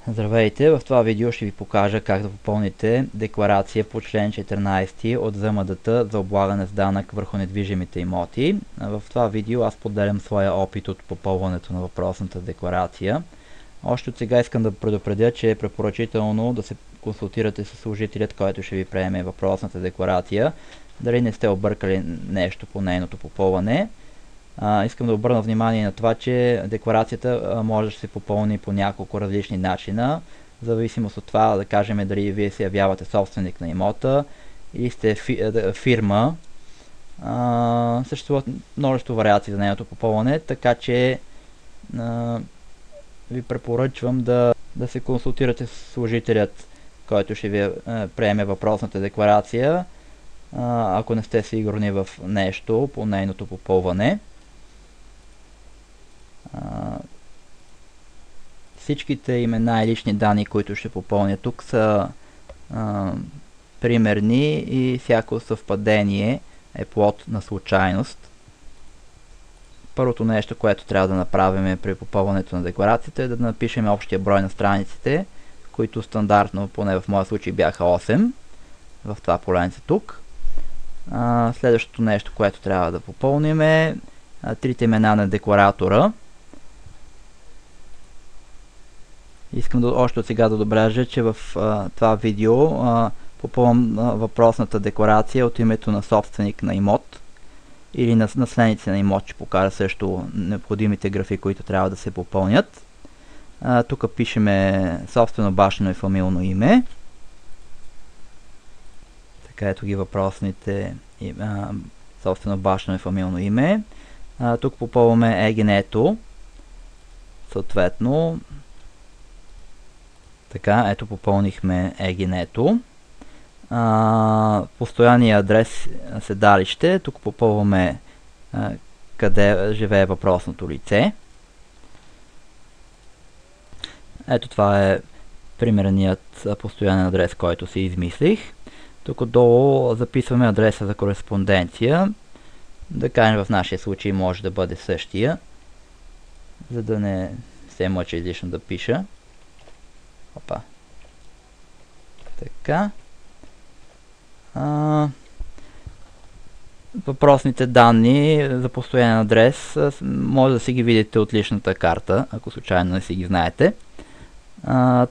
Здравейте! В това видео ще ви покажа как да попълните декларация по член 14 от ЗМДТ за облагане с данък върху недвижимите имоти. В това видео аз поделям своя опит от попълването на въпросната декларация. Още от сега искам да предупредя, че е препоръчително да се консултирате с служителят, който ще ви приеме въпросната декларация, дали не сте объркали нещо по нейното попълване. Искам да обърна внимание на това, че декларацията може да се попълни по няколко различни начина, в зависимост от това, да кажем, дали вие се явявате собственик на имота или сте фирма. Съществуват множество вариации за нейното попълване, така че ви препоръчвам да се консултирате с служителят, който ще ви приеме въпросната декларация, ако не сте сигурни в нещо по нейното попълване. Всичките имена и лични данни, които ще попълня тук, са примерни и всяко съвпадение е плод на случайност. Първото нещо, което трябва да направим при попълването на декларацията, е да напишем общия брой на страниците, които стандартно, поне в моя случай, бяха 8 в това поленце тук. Следващото нещо, което трябва да попълним, е трите имена на декларатора. Искам още от сега да добележа, че в това видео попълвам въпросната декларация от името на собственик на имот или на наследници на имот. Ще покажа също необходимите графи, които трябва да се попълнят. Тук пишеме собствено бащино и фамилно име. Така, ето ги въпросните собствено бащино и фамилно име. Тук попълваме ЕГН-то. Съответно, така, ето попълнихме ЕГН-то. Постоянния адрес, седалище, тук попълваме къде живее въпросното лице. Ето това е примерният постоянен адрес, който си измислих. Тук отдолу записваме адреса за кореспонденция. Да кажем, в нашия случай може да бъде същия, за да не се мъча излишно да пиша. Опа. Така. Въпросните данни за постоянен адрес може да си ги видите от личната карта, ако случайно не си ги знаете.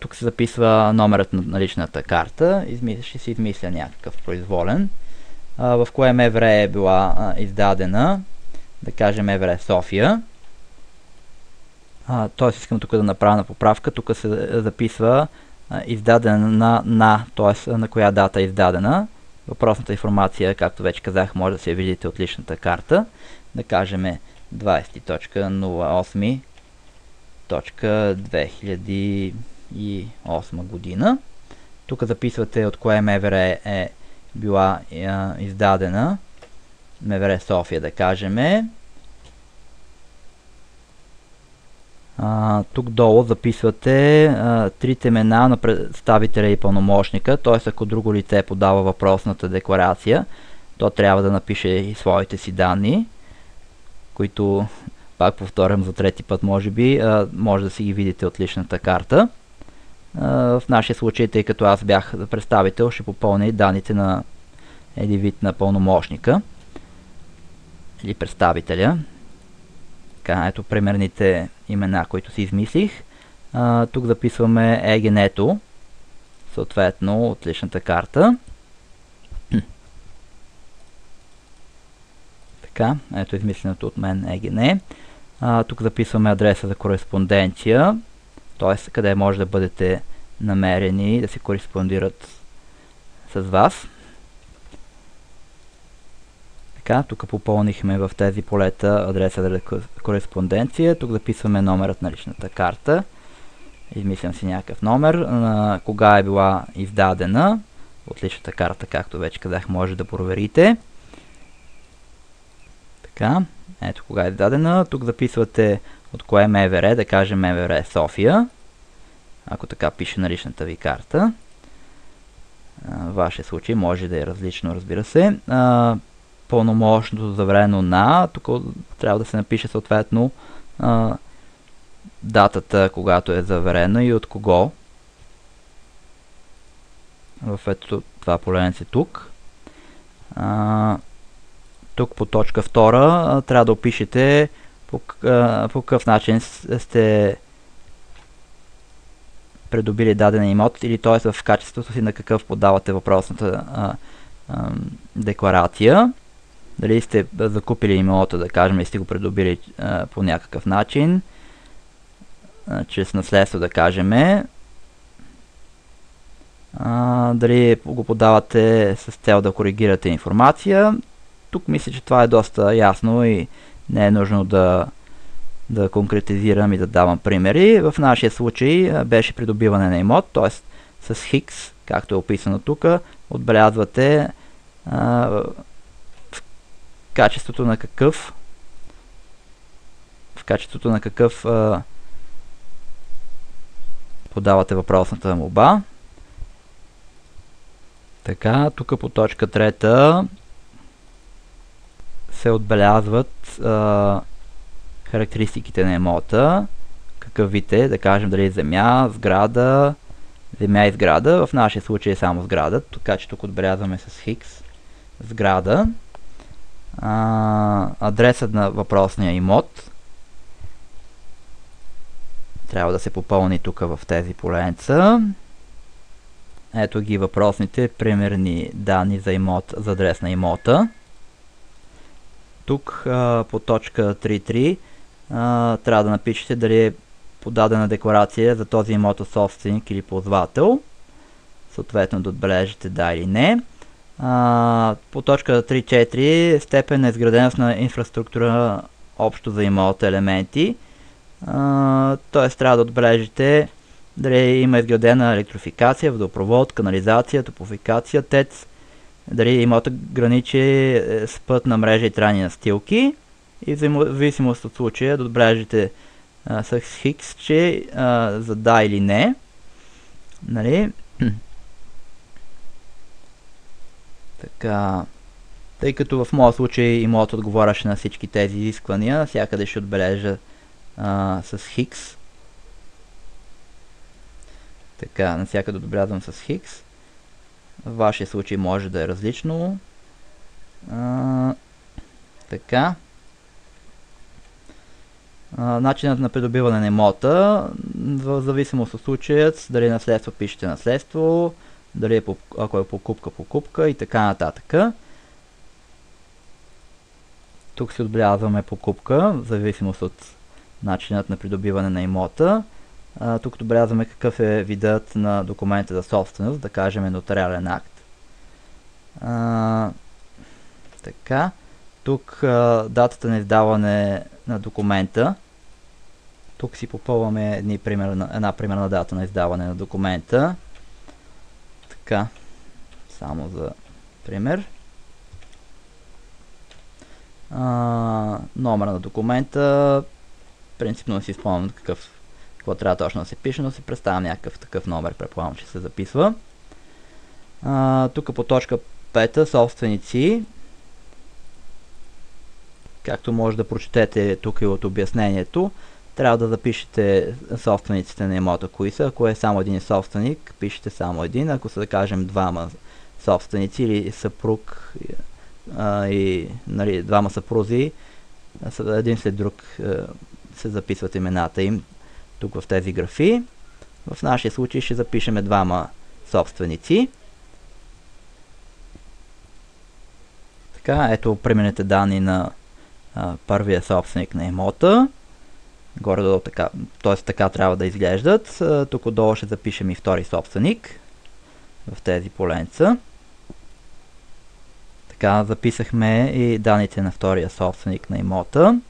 Тук се записва номерът на личната карта. Ще си измисля някакъв произволен. В кое МВР е била издадена. Да кажем МВР София. Т.е. искам тук да направя на поправка. Тук се записва издадена т.е. на коя дата е издадена. Въпросната информация, както вече казах, може да се видите от личната карта. Да кажем 20.08.2008 година. Тук записвате от кое МВР е била издадена. МВР София, да кажем. Тук долу записвате трите имена на представителя и пълномощника, т.е. ако друго лице подава въпросната декларация, то трябва да напише и своите си данни, които, пак повторям за трети път може би, може да си ги видите от личната карта. В нашия случай, тъй като аз бях представител, ще попълня и данните на един вид на пълномощника или представителя. Така, ето примерните имена, които си измислих. Тук записваме ЕГН-то, съответно от личната карта. Така, ето измисленото от мен ЕГН. Тук записваме адреса за кореспонденция, т.е. къде може да бъдете намерени да се кореспондират с вас. Така, тук попълнихме в тези полета адреса за кореспонденция. Тук записваме номерът на личната карта. Измислям си някакъв номер. Кога е била издадена. От личната карта, както вече казах, може да проверите. Така, ето кога е издадена. Тук записвате от кое МВР, да кажем МВР София. Ако така пише на личната ви карта. В вашия случай може да е различно, разбира се. Пълномощното заверено на, тук трябва да се напише съответно датата, когато е заверена и от кого. в ето това поленце тук. Тук по точка 2 трябва да опишете по какъв начин сте придобили даден имот, или т.е. в качеството си на какъв подавате въпросната декларация. Дали сте закупили имота, да кажем, и сте го придобили по някакъв начин, чрез наследство, да кажем. Дали го подавате с цел да коригирате информация. Тук мисля, че това е доста ясно и не е нужно да конкретизирам и да давам примери. В нашия случай беше придобиване на имот, т.е. с Хикс, както е описано тук, отбелязвате в качеството на какъв подавате въпросната молба. Така, тук по точка 3 се отбелязват характеристиките на имота, какъв вид е, да кажем дали е земя, сграда, земя и сграда. В нашия случай е само сграда, така че тук отбелязваме с Хикс сграда. Адресът на въпросния имот трябва да се попълни тук в тези поленца. Ето ги въпросните примерни данни за имот, за адрес на имота. Тук по точка 3.3 трябва да напишете дали е подадена декларация за този имот от собственик или ползвател. Съответно да отбележите да или не. По точка 3.4 степен на изграденост на инфраструктура общо за имота елементи. Т.е. трябва да отбележите дали има изградена електрификация, водопровод, канализация, топофикация, ТЕЦ, дали имота граничи с пътна мрежа и трайни настилки, и в зависимост от случая да отбележите с Хикс, че за да или не. Нали? Така, тъй като в моя случай имот отговаряше на всички тези изисквания, навсякъде ще отбележа с Хикс. Така, навсякъде отбелязвам с Хикс. В вашия случай може да е различно. Така. Начинът на придобиване на имота, в зависимост от случаят, дали наследство пишете наследство, дали ако е покупка и така нататък. Тук си отбелязваме покупка, в зависимост от начинът на придобиване на имота. Тук отбелязваме какъв е видът на документа за собственост, да кажем нотариален акт. Така. Тук датата на издаване на документа. Тук си попълваме една примерна дата на издаване на документа. Така. Само за пример. Номер на документа. Принципно не си спомням какво трябва точно да се пише, но си представям някакъв такъв номер, предполагам, че се записва. Тук по точка 5 собственици. Както може да прочетете тук и от обяснението, трябва да запишете собствениците на имота, кои са. Ако е само един собственик, пишете само един. Ако са, да кажем, двама собственици или съпруг и нали, двама съпрузи, един след друг се записват имената им тук в тези графи. В нашия случай ще запишем двама собственици. Така, ето примерните данни на първия собственик на имота. Горе-долу така, т.е. така трябва да изглеждат. Тук отдолу ще запишем и втори собственик в тези поленца. Така, записахме и данните на втория собственик на имота.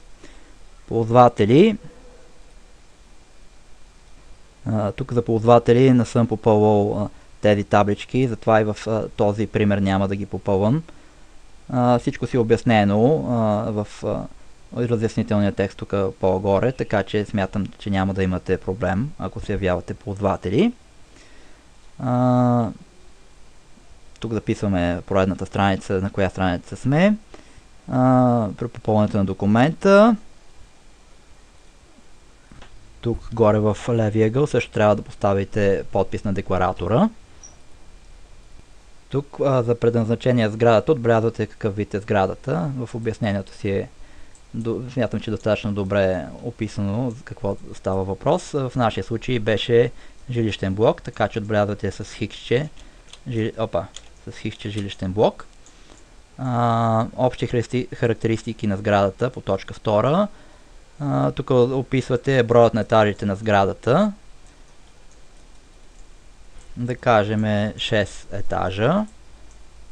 Ползватели. Тук за ползватели не съм попълвал тези таблички, затова и в този пример няма да ги попълвам. Всичко си е обяснено в разяснителния текст тук по-горе, така че смятам, че няма да имате проблем, ако се явявате ползватели. Тук записваме поредната страница, на коя страница сме. При попълването на документа. Тук горе в левия ъгъл също трябва да поставите подпис на декларатора. Тук за предназначение сградата отбелязвате какъв вид е сградата. В обяснението си смятам, че достатъчно добре е описано за какво става въпрос. В нашия случай беше жилищен блок, така че отбелязвате с хиксче, жилищен блок. Общи характеристики на сградата по точка 2. Тук описвате броят на етажите на сградата. Да кажем 6 етажа.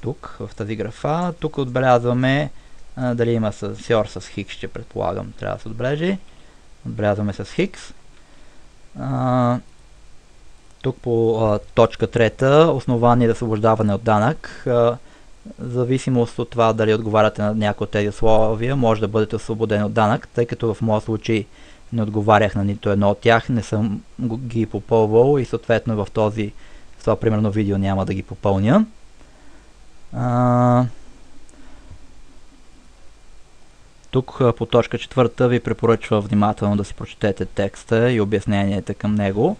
Тук в тази графа. Тук отбелязваме дали има асансьор с хикс, ще предполагам трябва да се отбележи. Отбелязваме с хикс. Тук по точка 3 основание за освобождаване от данък. В зависимост от това дали отговаряте на някои от тези условия, може да бъдете освободени от данък, тъй като в моя случай не отговарях на нито едно от тях, не съм ги попълвал и съответно в това примерно видео няма да ги попълня. Тук по точка 4 ви препоръчва внимателно да си прочетете текста и обясненията към него,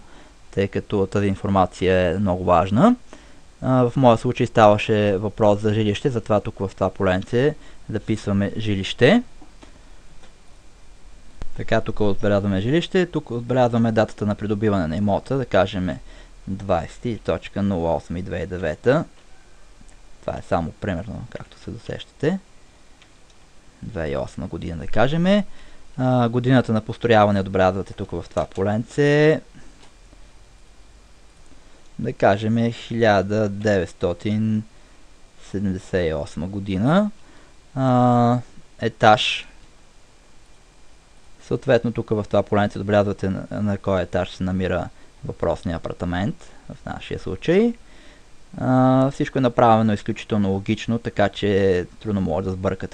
тъй като тази информация е много важна. В моя случай ставаше въпрос за жилище, затова тук в това поленце записваме жилище. Така, тук отбелязваме жилище, тук отбелязваме датата на придобиване на имота, да кажем 20.08.2009. Това е само примерно, както се досещате. 2008 година, да кажем. Годината на построяване отбелязвате тук в това поленце. Да кажем 1978 година. Етаж. Съответно тук в това поленце отбелязвате на кой етаж се намира въпросния апартамент в нашия случай. Всичко е направено изключително логично, така че трудно може да сбъркате